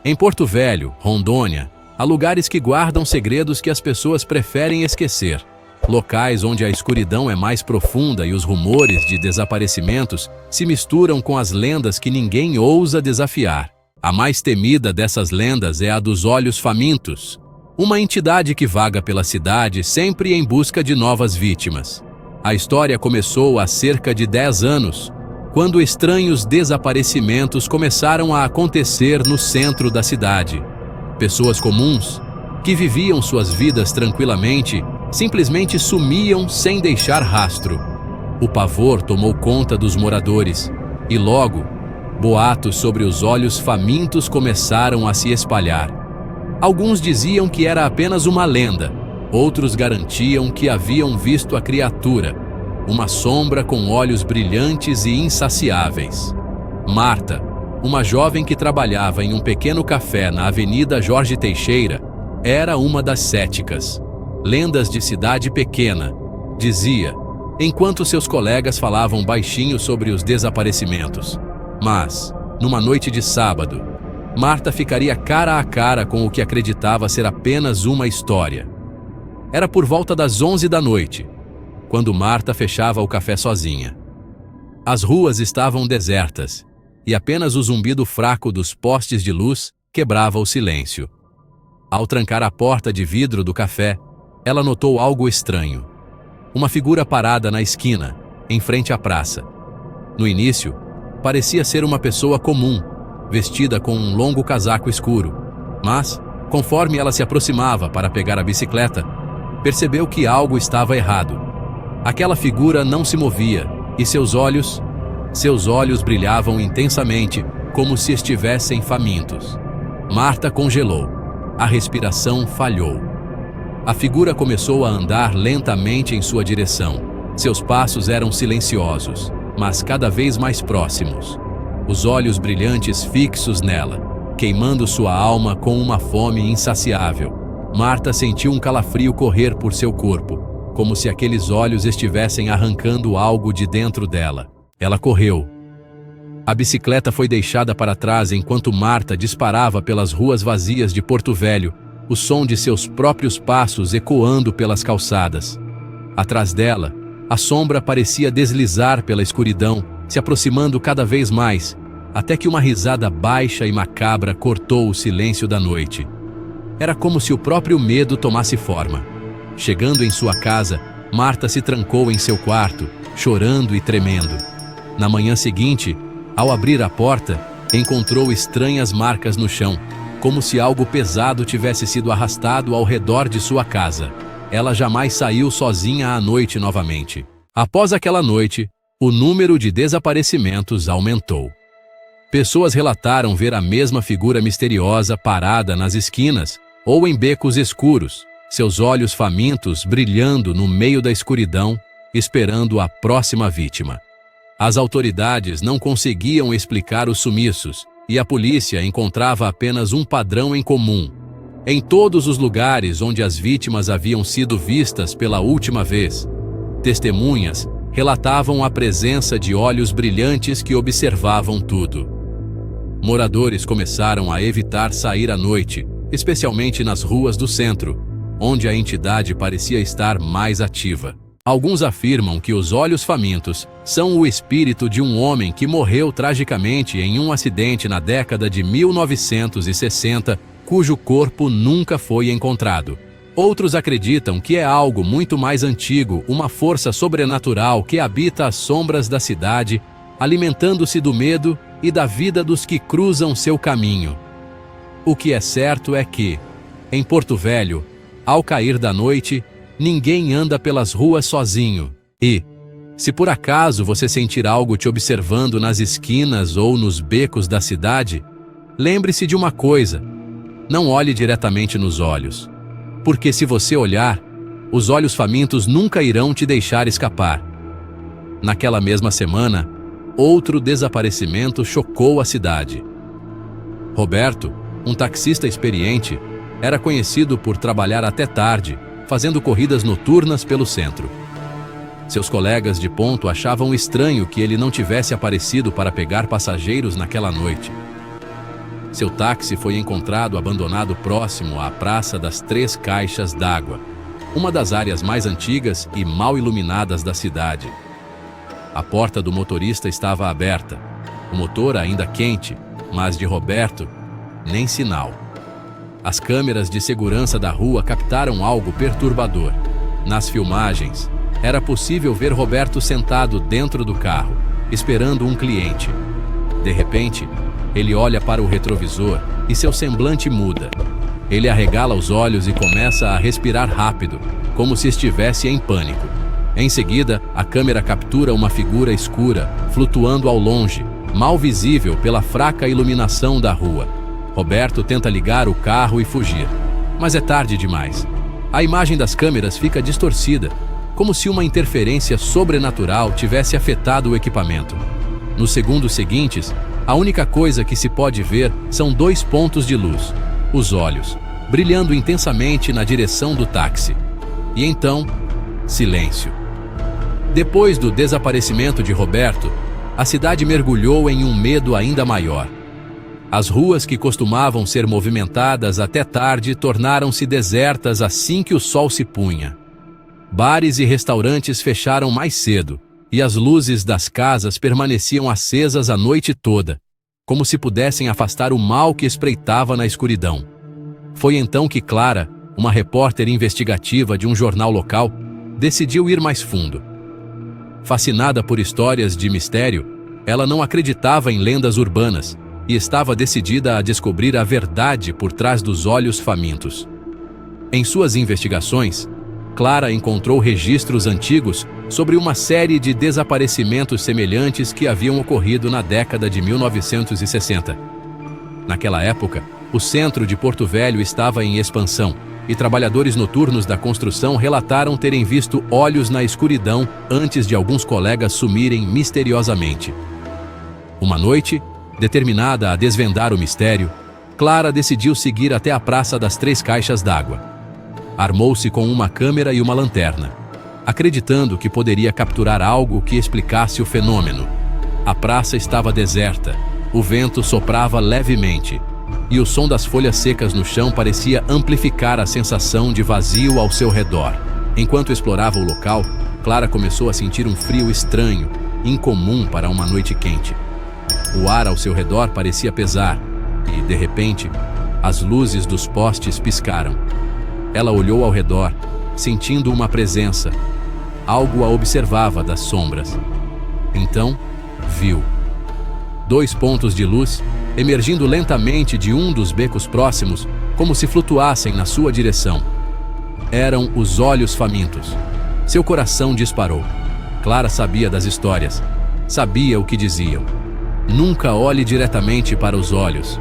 Em Porto Velho, Rondônia, há lugares que guardam segredos que as pessoas preferem esquecer. Locais onde a escuridão é mais profunda e os rumores de desaparecimentos se misturam com as lendas que ninguém ousa desafiar. A mais temida dessas lendas é a dos Olhos Famintos, uma entidade que vaga pela cidade sempre em busca de novas vítimas. A história começou há cerca de 10 anos, quando estranhos desaparecimentos começaram a acontecer no centro da cidade. Pessoas comuns, que viviam suas vidas tranquilamente, simplesmente sumiam sem deixar rastro. O pavor tomou conta dos moradores, e logo, boatos sobre os Olhos Famintos começaram a se espalhar. Alguns diziam que era apenas uma lenda, outros garantiam que haviam visto a criatura, uma sombra com olhos brilhantes e insaciáveis. Marta, uma jovem que trabalhava em um pequeno café na Avenida Jorge Teixeira, era uma das céticas. Lendas de cidade pequena, dizia, enquanto seus colegas falavam baixinho sobre os desaparecimentos. Mas, numa noite de sábado, Marta ficaria cara a cara com o que acreditava ser apenas uma história. Era por volta das 11 da noite, quando Marta fechava o café sozinha. As ruas estavam desertas, e apenas o zumbido fraco dos postes de luz quebrava o silêncio. Ao trancar a porta de vidro do café, ela notou algo estranho. Uma figura parada na esquina, em frente à praça. No início, parecia ser uma pessoa comum, vestida com um longo casaco escuro. Mas, conforme ela se aproximava para pegar a bicicleta, percebeu que algo estava errado. Aquela figura não se movia, e seus olhos brilhavam intensamente, como se estivessem famintos. Marta congelou. A respiração falhou. A figura começou a andar lentamente em sua direção. Seus passos eram silenciosos, mas cada vez mais próximos. Os olhos brilhantes fixos nela, queimando sua alma com uma fome insaciável. Marta sentiu um calafrio correr por seu corpo, como se aqueles olhos estivessem arrancando algo de dentro dela. Ela correu. A bicicleta foi deixada para trás enquanto Marta disparava pelas ruas vazias de Porto Velho, o som de seus próprios passos ecoando pelas calçadas. Atrás dela, a sombra parecia deslizar pela escuridão, se aproximando cada vez mais, até que uma risada baixa e macabra cortou o silêncio da noite. Era como se o próprio medo tomasse forma. Chegando em sua casa, Marta se trancou em seu quarto, chorando e tremendo. Na manhã seguinte, ao abrir a porta, encontrou estranhas marcas no chão, como se algo pesado tivesse sido arrastado ao redor de sua casa. Ela jamais saiu sozinha à noite novamente. Após aquela noite, o número de desaparecimentos aumentou. Pessoas relataram ver a mesma figura misteriosa parada nas esquinas ou em becos escuros, seus olhos famintos brilhando no meio da escuridão, esperando a próxima vítima. As autoridades não conseguiam explicar os sumiços, e a polícia encontrava apenas um padrão em comum. Em todos os lugares onde as vítimas haviam sido vistas pela última vez, testemunhas relatavam a presença de olhos brilhantes que observavam tudo. Moradores começaram a evitar sair à noite, especialmente nas ruas do centro, onde a entidade parecia estar mais ativa. Alguns afirmam que os Olhos Famintos são o espírito de um homem que morreu tragicamente em um acidente na década de 1960, cujo corpo nunca foi encontrado. Outros acreditam que é algo muito mais antigo, uma força sobrenatural que habita as sombras da cidade, alimentando-se do medo e da vida dos que cruzam seu caminho. O que é certo é que, em Porto Velho, ao cair da noite, ninguém anda pelas ruas sozinho. E, se por acaso você sentir algo te observando nas esquinas ou nos becos da cidade, lembre-se de uma coisa: não olhe diretamente nos olhos. Porque se você olhar, os Olhos Famintos nunca irão te deixar escapar. Naquela mesma semana, outro desaparecimento chocou a cidade. Roberto, um taxista experiente, era conhecido por trabalhar até tarde, fazendo corridas noturnas pelo centro. Seus colegas de ponto achavam estranho que ele não tivesse aparecido para pegar passageiros naquela noite. Seu táxi foi encontrado abandonado próximo à Praça das Três Caixas d'Água, uma das áreas mais antigas e mal iluminadas da cidade. A porta do motorista estava aberta, o motor ainda quente, mas de Roberto, nem sinal. As câmeras de segurança da rua captaram algo perturbador. Nas filmagens, era possível ver Roberto sentado dentro do carro, esperando um cliente. De repente, ele olha para o retrovisor e seu semblante muda. Ele arregala os olhos e começa a respirar rápido, como se estivesse em pânico. Em seguida, a câmera captura uma figura escura, flutuando ao longe, mal visível pela fraca iluminação da rua. Roberto tenta ligar o carro e fugir, mas é tarde demais. A imagem das câmeras fica distorcida, como se uma interferência sobrenatural tivesse afetado o equipamento. Nos segundos seguintes, a única coisa que se pode ver são 2 pontos de luz, os olhos, brilhando intensamente na direção do táxi. E então, silêncio. Depois do desaparecimento de Roberto, a cidade mergulhou em um medo ainda maior. As ruas que costumavam ser movimentadas até tarde tornaram-se desertas assim que o sol se punha. Bares e restaurantes fecharam mais cedo, e as luzes das casas permaneciam acesas a noite toda, como se pudessem afastar o mal que espreitava na escuridão. Foi então que Clara, uma repórter investigativa de um jornal local, decidiu ir mais fundo. Fascinada por histórias de mistério, ela não acreditava em lendas urbanas e estava decidida a descobrir a verdade por trás dos olhos famintos. Em suas investigações, Clara encontrou registros antigos sobre uma série de desaparecimentos semelhantes que haviam ocorrido na década de 1960. Naquela época, o centro de Porto Velho estava em expansão, e trabalhadores noturnos da construção relataram terem visto olhos na escuridão antes de alguns colegas sumirem misteriosamente. Uma noite, determinada a desvendar o mistério, Clara decidiu seguir até a Praça das Três Caixas d'Água. Armou-se com uma câmera e uma lanterna, acreditando que poderia capturar algo que explicasse o fenômeno. A praça estava deserta, o vento soprava levemente, e o som das folhas secas no chão parecia amplificar a sensação de vazio ao seu redor. Enquanto explorava o local, Clara começou a sentir um frio estranho, incomum para uma noite quente. O ar ao seu redor parecia pesar, e, de repente, as luzes dos postes piscaram. Ela olhou ao redor, sentindo uma presença. Algo a observava das sombras. Então, viu 2 pontos de luz emergindo lentamente de um dos becos próximos, como se flutuassem na sua direção. Eram os olhos famintos. Seu coração disparou. Clara sabia das histórias. Sabia o que diziam. Nunca olhe diretamente para os olhos.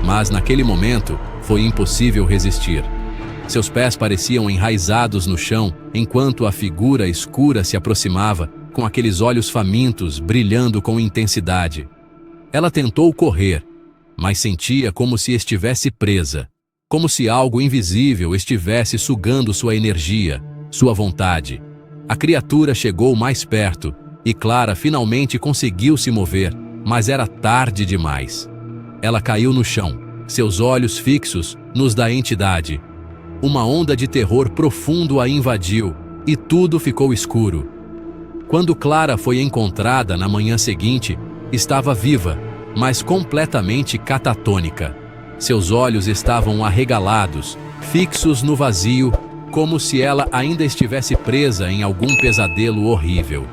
Mas naquele momento, foi impossível resistir. Seus pés pareciam enraizados no chão, enquanto a figura escura se aproximava, com aqueles olhos famintos brilhando com intensidade. Ela tentou correr, mas sentia como se estivesse presa, como se algo invisível estivesse sugando sua energia, sua vontade. A criatura chegou mais perto, e Clara finalmente conseguiu se mover, mas era tarde demais. Ela caiu no chão, seus olhos fixos nos da entidade. Uma onda de terror profundo a invadiu, e tudo ficou escuro. Quando Clara foi encontrada na manhã seguinte, estava viva, mas completamente catatônica. Seus olhos estavam arregalados, fixos no vazio, como se ela ainda estivesse presa em algum pesadelo horrível.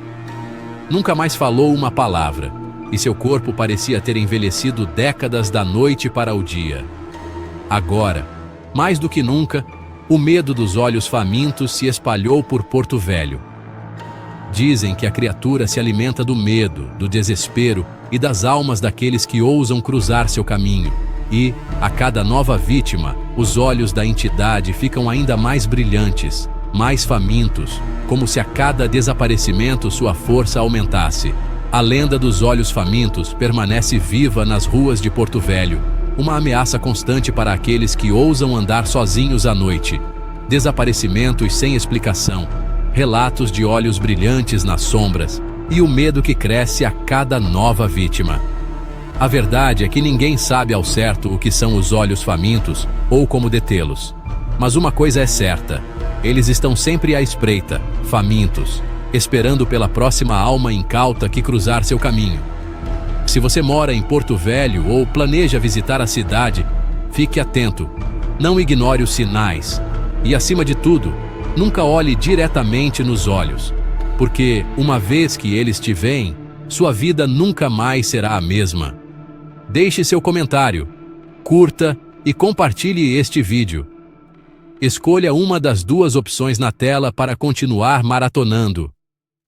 Nunca mais falou uma palavra, e seu corpo parecia ter envelhecido décadas da noite para o dia. Agora, mais do que nunca, o medo dos olhos famintos se espalhou por Porto Velho. Dizem que a criatura se alimenta do medo, do desespero e das almas daqueles que ousam cruzar seu caminho. E, a cada nova vítima, os olhos da entidade ficam ainda mais brilhantes, mais famintos, como se a cada desaparecimento sua força aumentasse. A lenda dos olhos famintos permanece viva nas ruas de Porto Velho, uma ameaça constante para aqueles que ousam andar sozinhos à noite. Desaparecimentos sem explicação, relatos de olhos brilhantes nas sombras e o medo que cresce a cada nova vítima. A verdade é que ninguém sabe ao certo o que são os olhos famintos ou como detê-los. Mas uma coisa é certa: eles estão sempre à espreita, famintos, esperando pela próxima alma incauta que cruzar seu caminho. Se você mora em Porto Velho ou planeja visitar a cidade, fique atento, não ignore os sinais e, acima de tudo, nunca olhe diretamente nos olhos, porque, uma vez que eles te veem, sua vida nunca mais será a mesma. Deixe seu comentário, curta e compartilhe este vídeo. Escolha uma das duas opções na tela para continuar maratonando.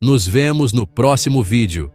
Nos vemos no próximo vídeo.